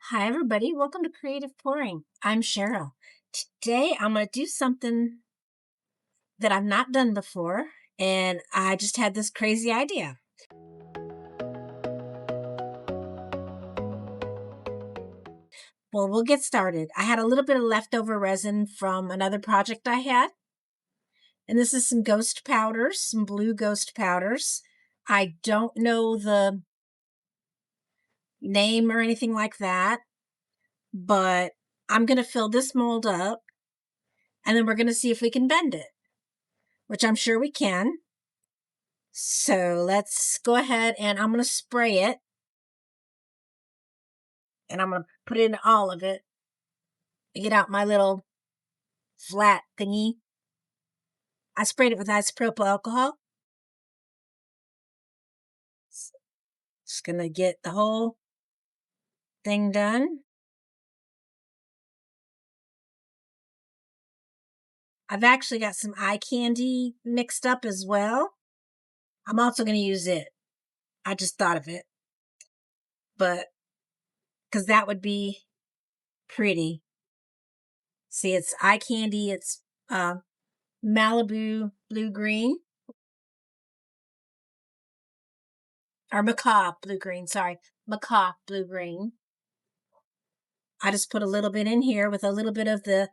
Hi, everybody. Welcome to Creative Pouring. I'm Cheryl. Today, I'm going to do something that I've not done before, and I just had this crazy idea. Well, we'll get started. I had a little bit of leftover resin from another project I had, and this is some ghost powders, some blue ghost powders. I don't know the name or anything like that, but I'm going to fill this mold up, and then we're going to see if we can bend it, which I'm sure we can. So let's go ahead and I'm going to spray it. And I'm going to put in all of it. Get out my little flat thingy. I sprayed it with isopropyl alcohol. Just going to get the whole thing done. I've actually got some eye candy mixed up as well. I'm also going to use it. I just thought of it. But because that would be pretty. See, it's eye candy. It's Malibu blue green. Or macaw blue green. Sorry. Macaw blue green. I just put a little bit in here with a little bit of the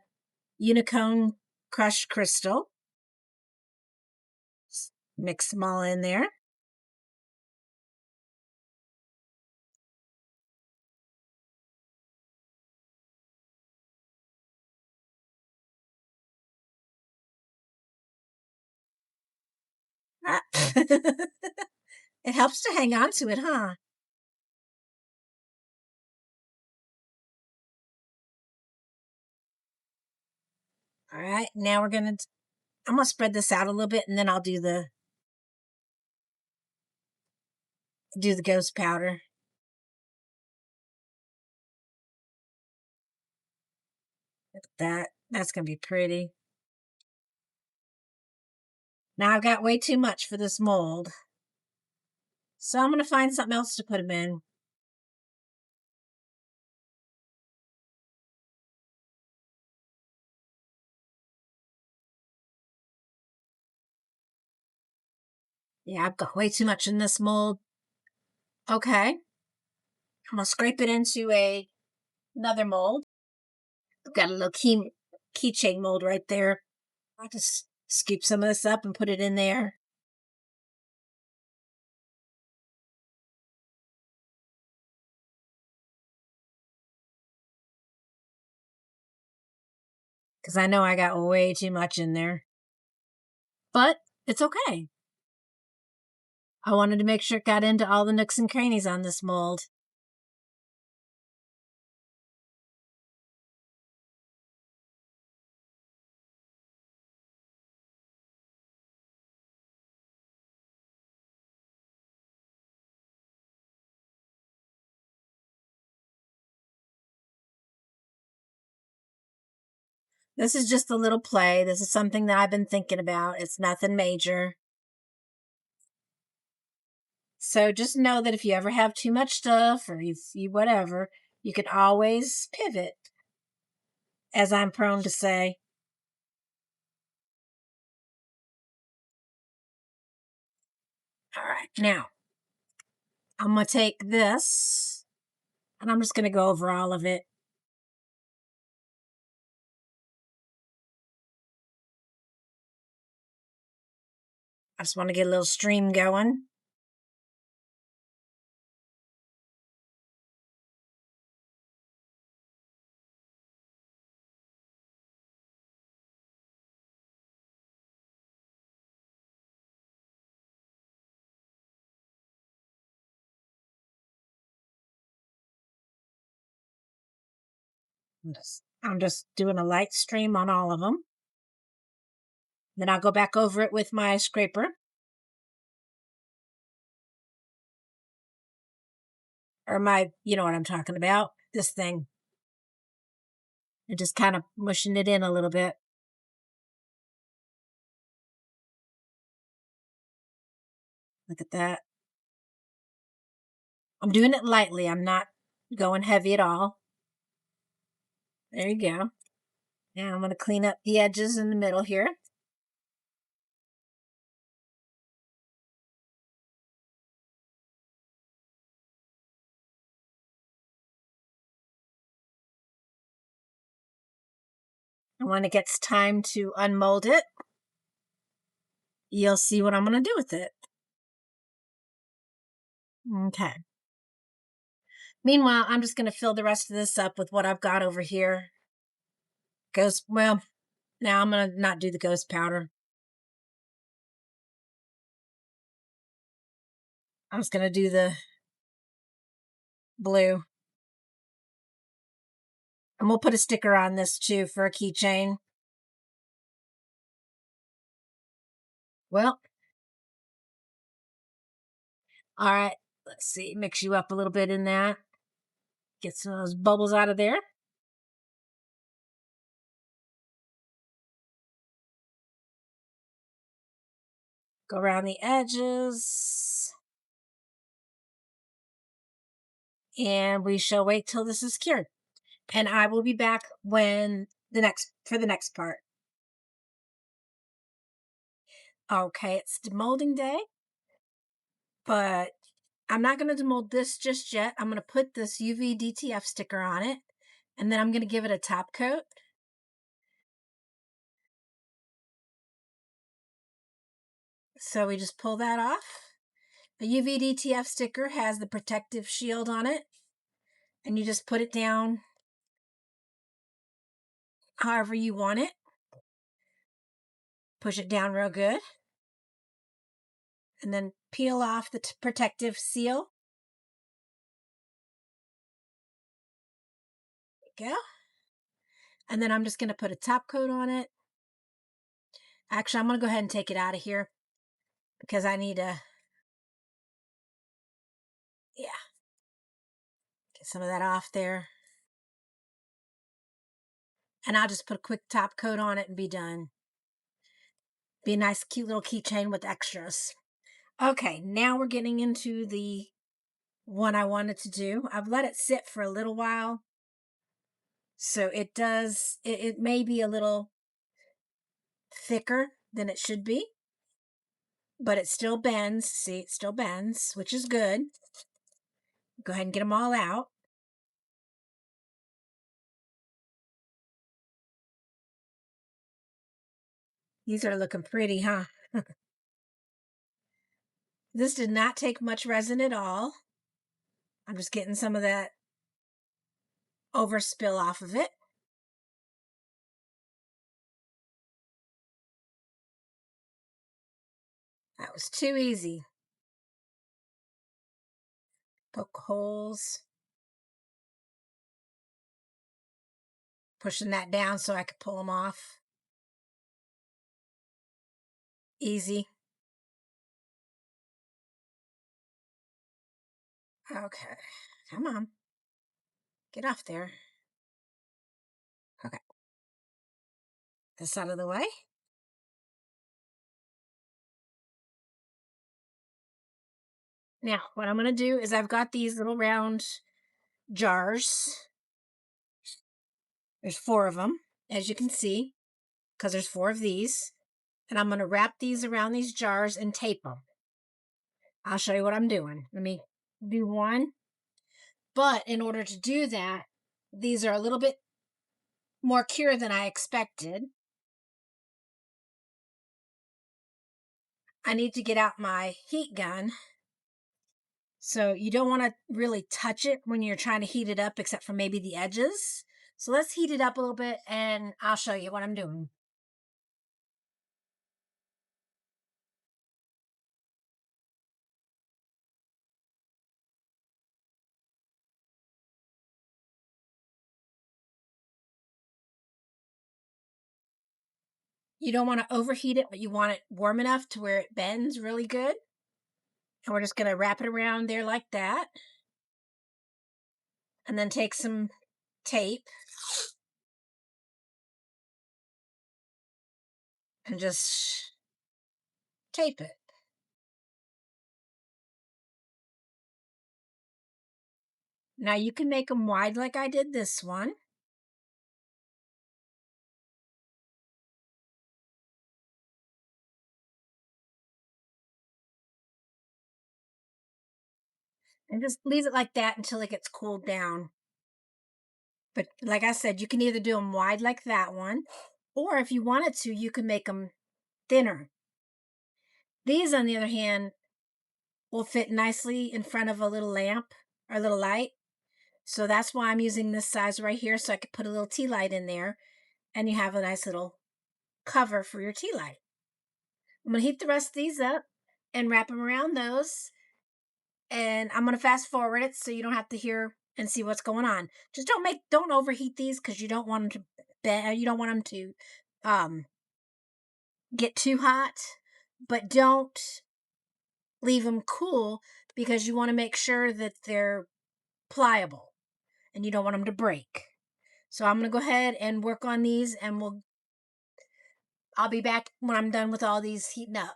Unicorn crushed crystal. Just mix them all in there. Ah. It helps to hang on to it, huh? All right, now I'm gonna spread this out a little bit and then I'll do the ghost powder. Look at that. That's gonna be pretty. Now I've got way too much for this mold. So I'm gonna find something else to put them in. Yeah, I've got way too much in this mold. Okay. I'm gonna scrape it into another mold. I've got a little keychain mold right there. I'll just scoop some of this up and put it in there. Because I know I got way too much in there. But it's okay. I wanted to make sure it got into all the nooks and crannies on this mold. This is just a little play. This is something that I've been thinking about. It's nothing major. So just know that if you ever have too much stuff or you whatever, you can always pivot, as I'm prone to say. All right, now I'm going to take this and I'm just going to go over all of it. I just want to get a little stream going. I'm just doing a light stream on all of them. Then I'll go back over it with my scraper. Or my, you know what I'm talking about, this thing. And just kind of mushing it in a little bit. Look at that. I'm doing it lightly. I'm not going heavy at all. There you go. Now I'm going to clean up the edges in the middle here. And when it gets time to unmold it, you'll see what I'm going to do with it. Okay. Meanwhile, I'm just going to fill the rest of this up with what I've got over here. Ghost, well, now I'm going to not do the ghost powder. I'm just going to do the blue. And we'll put a sticker on this too for a keychain. Well, all right. Let's see. Mix you up a little bit in that. Get some of those bubbles out of there. Go around the edges. And we shall wait till this is cured. And I will be back when for the next part. Okay, it's demolding day, but I'm not going to demold this just yet. I'm going to put this UV DTF sticker on it, and then I'm going to give it a top coat. So we just pull that off. The UV DTF sticker has the protective shield on it, and you just put it down however you want it. Push it down real good. And then peel off the protective seal. There you go. And then I'm just going to put a top coat on it. Actually, I'm going to go ahead and take it out of here because I need to, yeah, get some of that off there. And I'll just put a quick top coat on it and be done. Be a nice, cute little keychain with extras. Okay, now we're getting into the one I wanted to do. I've let it sit for a little while. So it may be a little thicker than it should be, but it still bends. See, it still bends, which is good. Go ahead and get them all out. These are looking pretty, huh? This did not take much resin at all. I'm just getting some of that overspill off of it. That was too easy. Poke holes. Pushing that down so I could pull them off. Easy. Okay. Come on. Get off there. Okay. This out of the way. Now, what I'm going to do is I've got these little round jars. There's 4 of them, as you can see, because there's 4 of these. And I'm going to wrap these around these jars and tape them. I'll show you what I'm doing. Let me do one. But in order to do that, these are a little bit more cure than I expected. I need to get out my heat gun. So you don't want to really touch it when you're trying to heat it up, except for maybe the edges. So let's heat it up a little bit and I'll show you what I'm doing. You don't want to overheat it, but you want it warm enough to where it bends really good. And we're just going to wrap it around there like that. And then take some tape and just tape it. Now you can make them wide like I did this one. And just leave it like that until it gets cooled down. But like I said, you can either do them wide like that one, or if you wanted to, you can make them thinner. These, on the other hand, will fit nicely in front of a little lamp or a little light. So that's why I'm using this size right here, so I could put a little tea light in there and you have a nice little cover for your tea light. I'm going to heat the rest of these up and wrap them around those. And I'm going to fast forward it so you don't have to hear and see what's going on. Just don't overheat these because you don't want them to get too hot, but don't leave them cool because you want to make sure that they're pliable and you don't want them to break. So I'm going to go ahead and work on these and I'll be back when I'm done with all these heating up.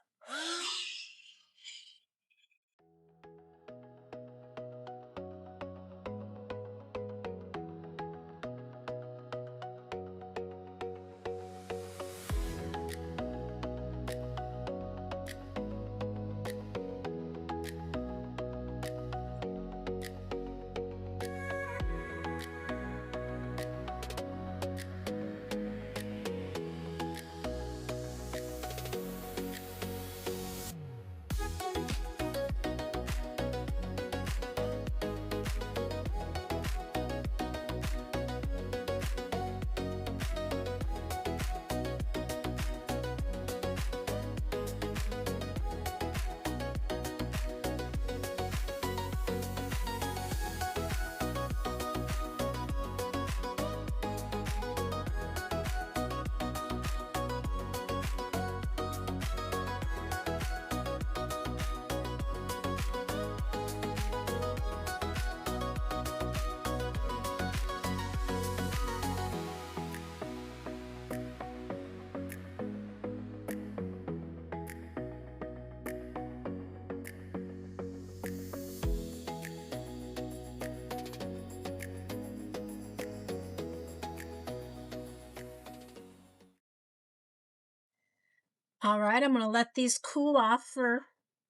All right, I'm going to let these cool off for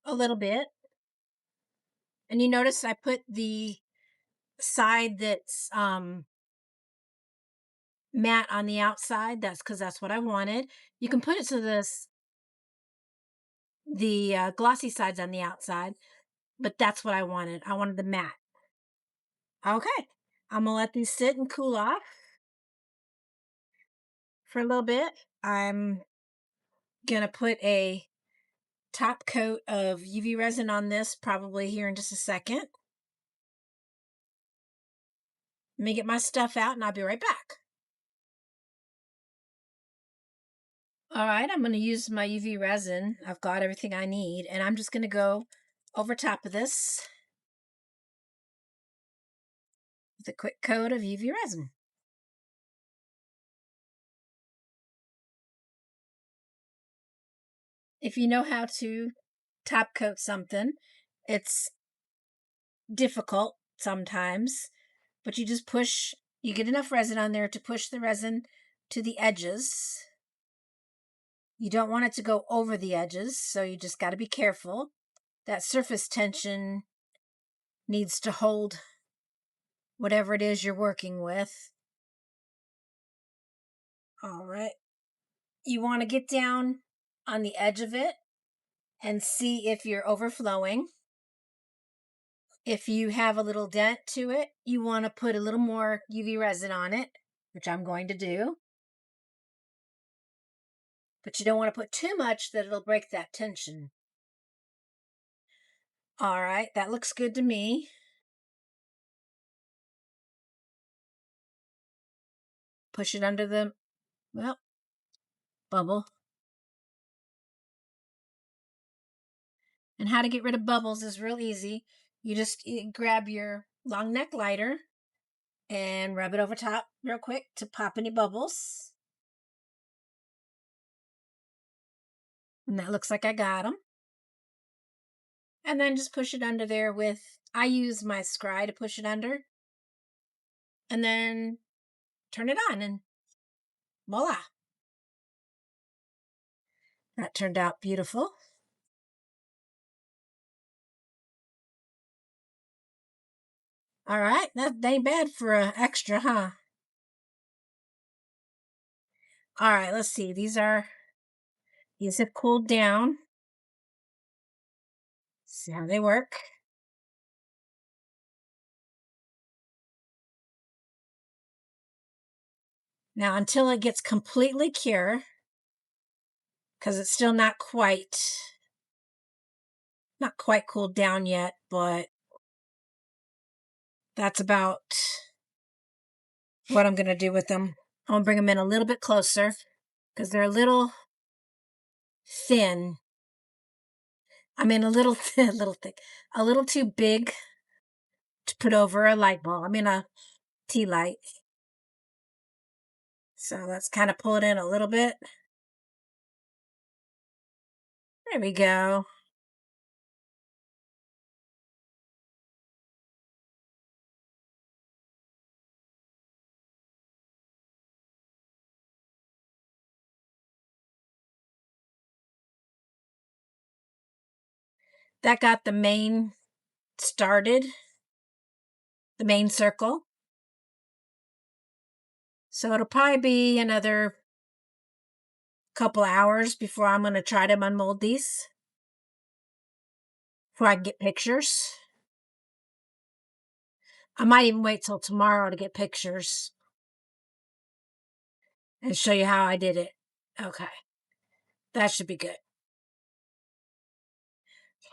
a little bit. And you notice I put the side that's matte on the outside. That's because that's what I wanted. You can put it to the glossy sides on the outside, but that's what I wanted. I wanted the matte. Okay, I'm going to let these sit and cool off for a little bit. I'm going to put a top coat of UV resin on this probably here in just a second. Let me get my stuff out and I'll be right back. All right, I'm going to use my UV resin. I've got everything I need, and I'm just going to go over top of this with a quick coat of UV resin. If you know how to top coat something, it's difficult sometimes, but you just you get enough resin on there to push the resin to the edges. You don't want it to go over the edges, so you just got to be careful. That surface tension needs to hold whatever it is you're working with. All right. You want to get down on the edge of it and see if you're overflowing. If you have a little dent to it, you want to put a little more UV resin on it, which I'm going to do. But you don't want to put too much that it'll break that tension. All right, that looks good to me. Push it under the, well, bubble. And how to get rid of bubbles is real easy. You just grab your long neck lighter and rub it over top real quick to pop any bubbles. And that looks like I got them. And then just push it under there I use my scry to push it under. And then turn it on and voila. That turned out beautiful. All right, that ain't bad for a extra, huh? All right, let's see. These have cooled down. See how they work. Now, until it gets completely cure, because it's still not quite cooled down yet, but that's about what I'm going to do with them. I'm going to bring them in a little bit closer because they're a little thin. I mean, a little thin, a little thick, a little too big to put over a light bulb. I mean, a tea light. So let's kind of pull it in a little bit. There we go. That got the main started, the main circle. So it'll probably be another couple hours before I'm going to try to unmold these, before I can get pictures. I might even wait till tomorrow to get pictures and show you how I did it. Okay, that should be good.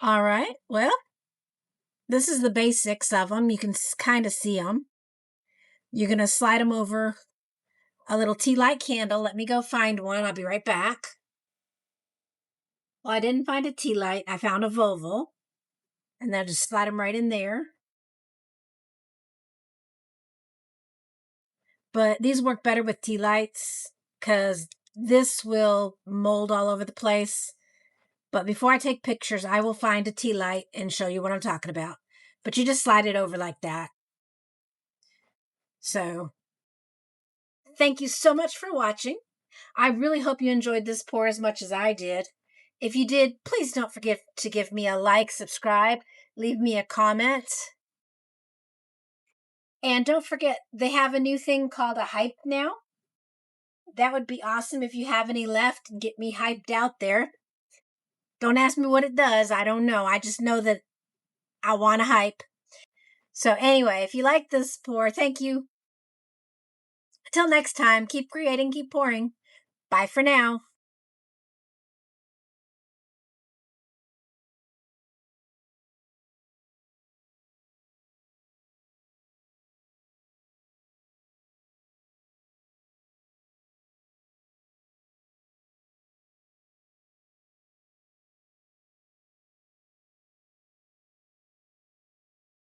All right, well, this is the basics of them. You can kind of see them. You're going to slide them over a little tea light candle. Let me go find one. I'll be right back. Well, I didn't find a tea light. I found a Volvo. And then just slide them right in there. But these work better with tea lights because this will mold all over the place. But before I take pictures, I will find a tea light and show you what I'm talking about. But you just slide it over like that. So, thank you so much for watching. I really hope you enjoyed this pour as much as I did. If you did, please don't forget to give me a like, subscribe, leave me a comment. And don't forget, they have a new thing called a hype now. That would be awesome if you have any left. Get me hyped out there. Don't ask me what it does. I don't know. I just know that I want a hype. So anyway, if you like this pour, thank you. Until next time, keep creating, keep pouring. Bye for now.